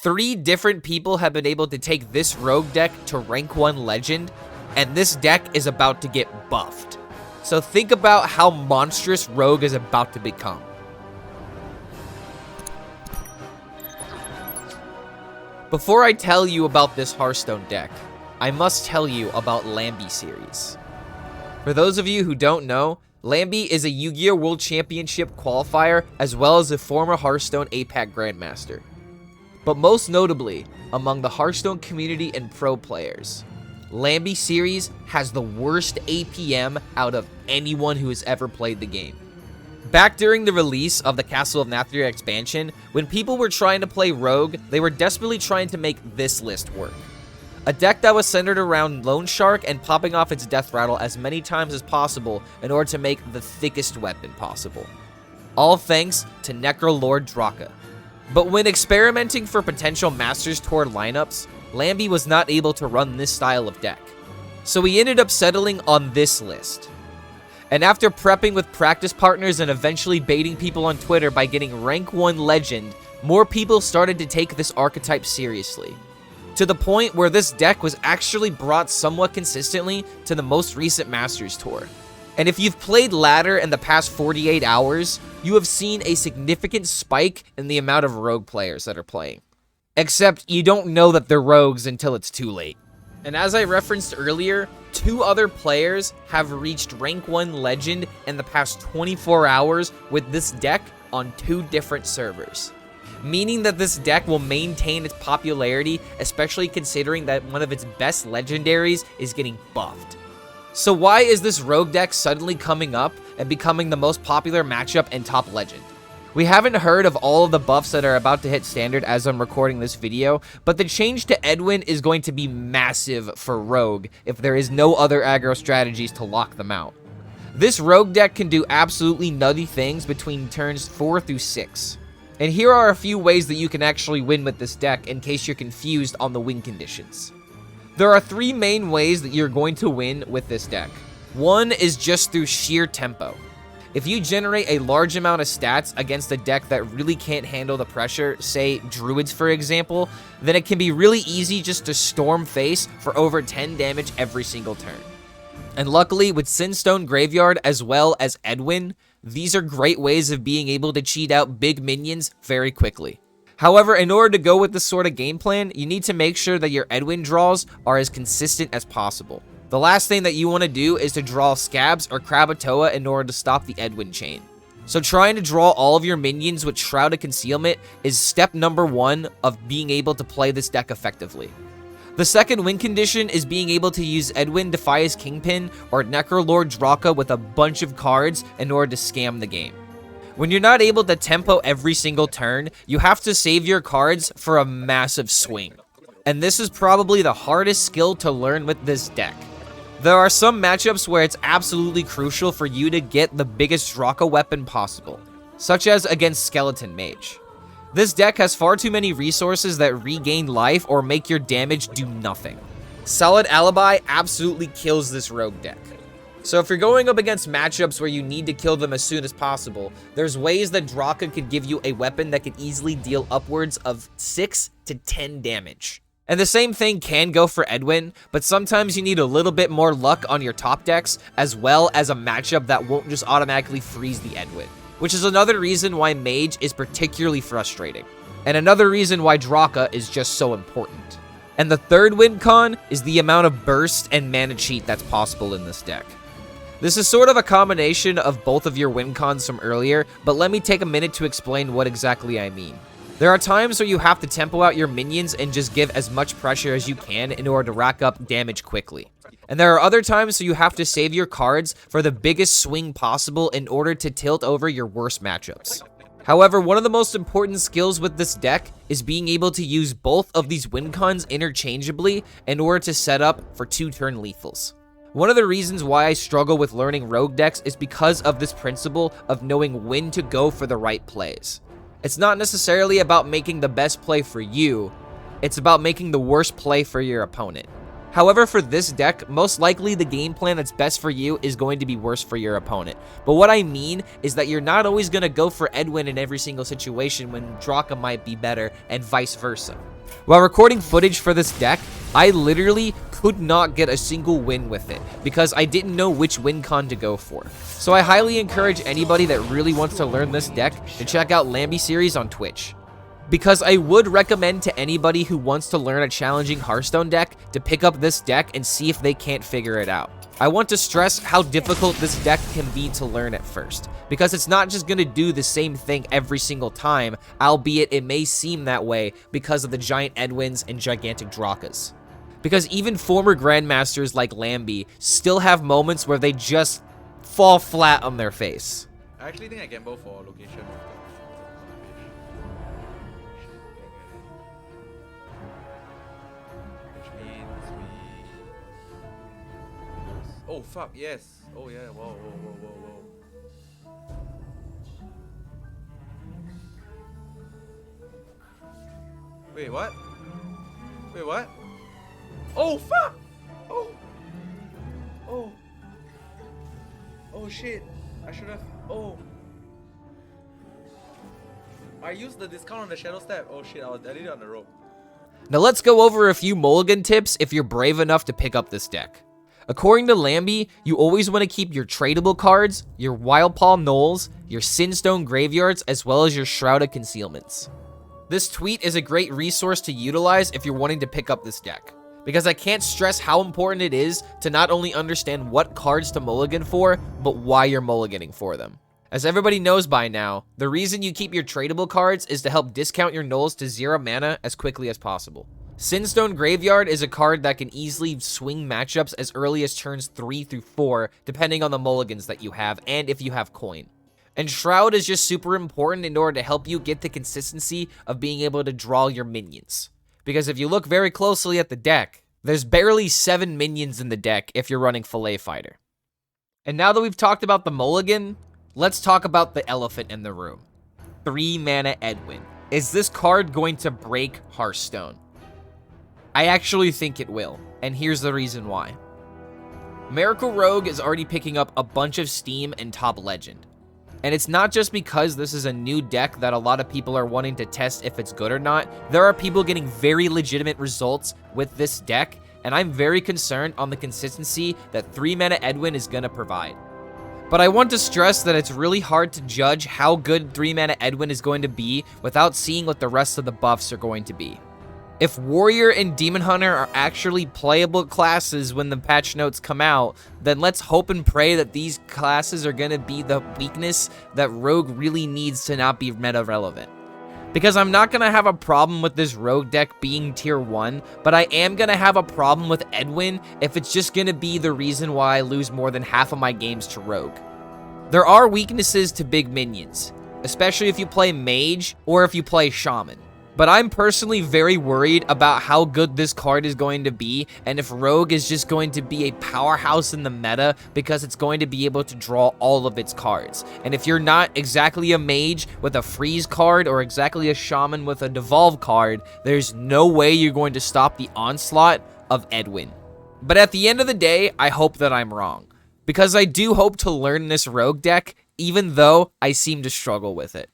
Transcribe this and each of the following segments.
3 different people have been able to take this rogue deck to rank 1 legend, and this deck is about to get buffed. So think about how monstrous rogue is about to become. Before I tell you about this Hearthstone deck, I must tell you about Lamby series. For those of you who don't know, Lamby is a Yu-Gi-Oh! World Championship qualifier as well as a former Hearthstone APAC Grandmaster. But most notably, among the Hearthstone community and pro players, Lamby series has the worst APM out of anyone who has ever played the game. Back during the release of the Castle of Nathria expansion, when people were trying to play Rogue, they were desperately trying to make this list work. A deck that was centered around Lone Shark and popping off its death rattle as many times as possible in order to make the thickest weapon possible. All thanks to Necrolord Draka. But when experimenting for potential Masters Tour lineups, Lamby was not able to run this style of deck. So he ended up settling on this list. And after prepping with practice partners and eventually baiting people on Twitter by getting rank 1 legend, more people started to take this archetype seriously. To the point where this deck was actually brought somewhat consistently to the most recent Masters Tour. And if you've played ladder in the past 48 hours, you have seen a significant spike in the amount of rogue players that are playing. Except you don't know that they're rogues until it's too late. And as I referenced earlier, 2 other players have reached rank 1 legend in the past 24 hours with this deck on 2 different servers. Meaning that this deck will maintain its popularity, especially considering that one of its best legendaries is getting buffed. So why is this rogue deck suddenly coming up and becoming the most popular matchup in top legend? We haven't heard of all of the buffs that are about to hit standard as I'm recording this video, but the change to Edwin is going to be massive for rogue if there is no other aggro strategies to lock them out. This rogue deck can do absolutely nutty things between turns 4 through 6. And here are a few ways that you can actually win with this deck in case you're confused on the win conditions. There are 3 main ways that you're going to win with this deck. One is just through sheer tempo. If you generate a large amount of stats against a deck that really can't handle the pressure, say Druids for example, then it can be really easy just to storm face for over 10 damage every single turn. And luckily with Sinstone Graveyard as well as Edwin, these are great ways of being able to cheat out big minions very quickly. However, in order to go with this sort of game plan, you need to make sure that your Edwin draws are as consistent as possible. The last thing that you want to do is to draw Scabs or Krakatoa in order to stop the Edwin chain. So trying to draw all of your minions with Shrouded Concealment is step number 1 of being able to play this deck effectively. The second win condition is being able to use Edwin Defias Kingpin or Necrolord Draka with a bunch of cards in order to scam the game. When you're not able to tempo every single turn, you have to save your cards for a massive swing. And this is probably the hardest skill to learn with this deck. There are some matchups where it's absolutely crucial for you to get the biggest Draka weapon possible, such as against Skeleton Mage. This deck has far too many resources that regain life or make your damage do nothing. Solid Alibi absolutely kills this rogue deck. So if you're going up against matchups where you need to kill them as soon as possible, there's ways that Draka could give you a weapon that could easily deal upwards of 6 to 10 damage. And the same thing can go for Edwin, but sometimes you need a little bit more luck on your top decks, as well as a matchup that won't just automatically freeze the Edwin. Which is another reason why Mage is particularly frustrating. And another reason why Draka is just so important. And the third win con is the amount of burst and mana cheat that's possible in this deck. This is sort of a combination of both of your win cons from earlier, but let me take a minute to explain what exactly I mean. There are times where you have to tempo out your minions and just give as much pressure as you can in order to rack up damage quickly. And there are other times where you have to save your cards for the biggest swing possible in order to tilt over your worst matchups. However, one of the most important skills with this deck is being able to use both of these win cons interchangeably in order to set up for 2-turn lethals. One of the reasons why I struggle with learning rogue decks is because of this principle of knowing when to go for the right plays. It's not necessarily about making the best play for you, it's about making the worst play for your opponent. However, for this deck, most likely the game plan that's best for you is going to be worse for your opponent. But what I mean is that you're not always going to go for Edwin in every single situation when Draka might be better, and vice versa. While recording footage for this deck, I literally could not get a single win with it because I didn't know which win con to go for. So I highly encourage anybody that really wants to learn this deck to check out lambySeries on Twitch. Because I would recommend to anybody who wants to learn a challenging Hearthstone deck to pick up this deck and see if they can't figure it out. I want to stress how difficult this deck can be to learn at first, because it's not just going to do the same thing every single time, albeit it may seem that way because of the giant Edwins and gigantic Drakas. Because even former Grandmasters like Lamby still have moments where they just fall flat on their face. I actually think I gamble for location. Which means we... Oh fuck, yes. Oh yeah, whoa. Wait, what? Wait, what? Oh fuck! Oh shit! I should have. Oh! I used the discount on the Shadow Step. Oh shit! I did it on the rope. Now let's go over a few Mulligan tips if you're brave enough to pick up this deck. According to Lamby, you always want to keep your tradable cards, your Wild Paw Knolls, your Sinstone Graveyards, as well as your Shrouded Concealments. This tweet is a great resource to utilize if you're wanting to pick up this deck, because I can't stress how important it is to not only understand what cards to mulligan for, but why you're mulliganing for them. As everybody knows by now, the reason you keep your tradable cards is to help discount your Knolls to 0 mana as quickly as possible. Sinstone Graveyard is a card that can easily swing matchups as early as turns 3 through 4, depending on the mulligans that you have and if you have coin. And Shroud is just super important in order to help you get the consistency of being able to draw your minions. Because if you look very closely at the deck, there's barely 7 minions in the deck if you're running Fillet Fighter. And now that we've talked about the mulligan, let's talk about the elephant in the room. 3 mana Edwin. Is this card going to break Hearthstone? I actually think it will, and here's the reason why. Miracle Rogue is already picking up a bunch of steam in Top Legend. And it's not just because this is a new deck that a lot of people are wanting to test if it's good or not. There are people getting very legitimate results with this deck, and I'm very concerned on the consistency that 3 mana Edwin is going to provide. But I want to stress that it's really hard to judge how good 3 mana Edwin is going to be without seeing what the rest of the buffs are going to be. If Warrior and Demon Hunter are actually playable classes when the patch notes come out, then let's hope and pray that these classes are going to be the weakness that Rogue really needs to not be meta relevant. Because I'm not going to have a problem with this Rogue deck being tier 1, but I am going to have a problem with Edwin if it's just going to be the reason why I lose more than half of my games to Rogue. There are weaknesses to big minions, especially if you play Mage or if you play Shaman. But I'm personally very worried about how good this card is going to be, and if Rogue is just going to be a powerhouse in the meta because it's going to be able to draw all of its cards. And if you're not exactly a Mage with a Freeze card or exactly a Shaman with a Devolve card, there's no way you're going to stop the onslaught of Edwin. But at the end of the day, I hope that I'm wrong, because I do hope to learn this Rogue deck, even though I seem to struggle with it.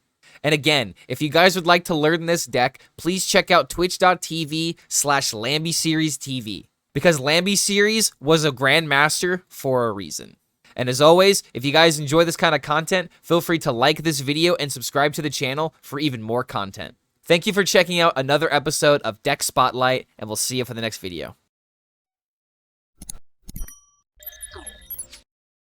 And again, if you guys would like to learn this deck, please check out twitch.tv/lambySeriesTV, because lambySeries was a Grandmaster for a reason. And as always, if you guys enjoy this kind of content, feel free to like this video and subscribe to the channel for even more content. Thank you for checking out another episode of Deck Spotlight, and we'll see you for the next video.